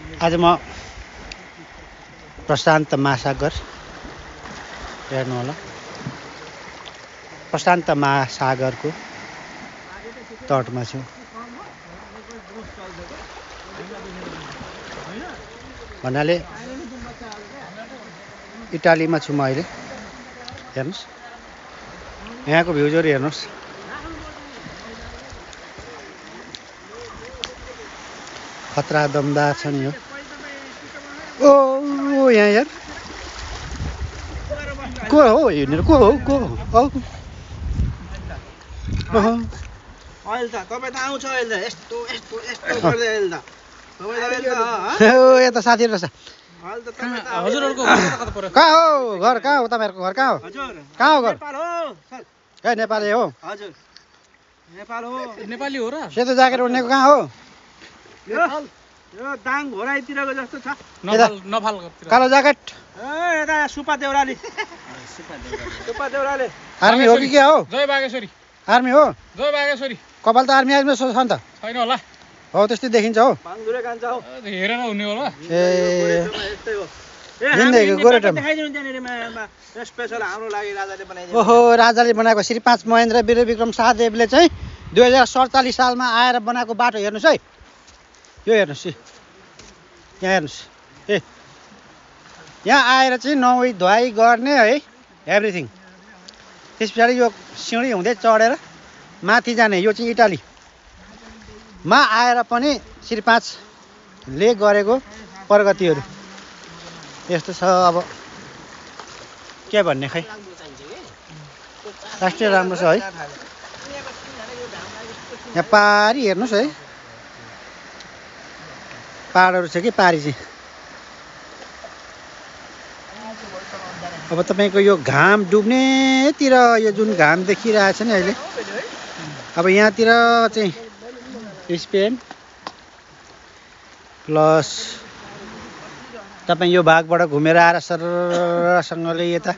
आज म प्रशान्त महासागर हेर्नु होला प्रशान्त महासागरको तटमा छु भन्नाले इटालीमा छु म अहिले हेर्नुस् यहाँको भ्युजहरु हेर्नुस् खतरा दमदार छ नि यो ओ यहाँ यार को हो हिँडेर को हो अहिले त तपाई त आउँछ अहिले त यस्तो यस्तो यस्तो गर्दै अहिले त तपाई त अहिले त ओ यता साथीहरु रहेछ अहिले त तपाई त हजुरहरुको घर कता पर्यो कहाँ हो घर कहाँ हो तपाईहरुको घर कहाँ हो हजुर कहाँ हो घर नेपाल हो सर ए नेपाली हो हजुर नेपाल हो नेपाली हो र सेतो ज्याकेट उड्नेको कहाँ हो यो यो दाङ घोराइतिरको जस्तो छ नफाल कालो ज्याकेट ए यता सुपा देउराली सुपा देउराली आर्मी हो कि के हो जय बागेश्वरी आर्मी हो जय बागेश्वरी कपाल त आर्मी आर्मी छ नि त छैन होला हो त्यस्तै देखिन्छ हो भाङधुरे कान्छ हौ हेरेर हुने होला ए यस्तै हो जिन्दगीको गोरेटोमा देखाइदिनु त्यहाँनिर स्पेशल हाम्रो लागि राजाले बनाइदिनु ओहो राजाले बनाएको श्री 5 महेन्द्र वीर विक्रम शाहदेवले चाहिँ 2047 सालमा आएर बनाएको बाटो हेर्नुस् है यो हेर्नुस् यहाँ हेर्नुस् ए यहाँ आएर चाहिँ नुहाई धुवाई गर्ने है एभ्रिथिङ त्यस पछाडि यो सिँढी हुँदै चढेर माथि जाने यो चाहिँ इटालीमा आएर पनि श्री 5 ले गरेको प्रगतिहरू यस्तो छ अब के भन्ने खै राष्ट्रिय राम्रो छ है यहाँ पारी हेर्नुस् है पहाडहरू छ कि पारी चाहिँ अब तपाईको यो घाम डुब्नेतिर यो जुन घाम देखिरहेछ नि अहिले अब यहाँतिर चाहिँ स्पेन प्लस तपाईँ यो भागबाट घुमेर आएर सरसँगले यता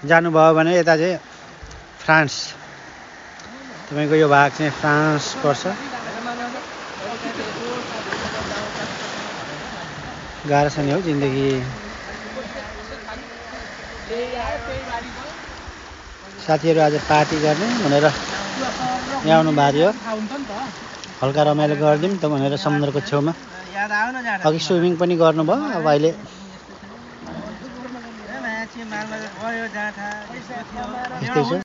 जानुभयो भने यता चाहिँ फ्रान्स तपाईको यो भाग चाहिँ फ्रान्स पर्छ गाह्रो छ नि हौ जिन्दगी साथीहरू आज पार्टी गर्ने भनेर यहाँ आउनु भएको थियो हल्का रमाइलो गरिदिउँ त भनेर समुद्रको छेउमा अघि स्विमिङ पनि गर्नुभयो अब अहिले यस्तै छ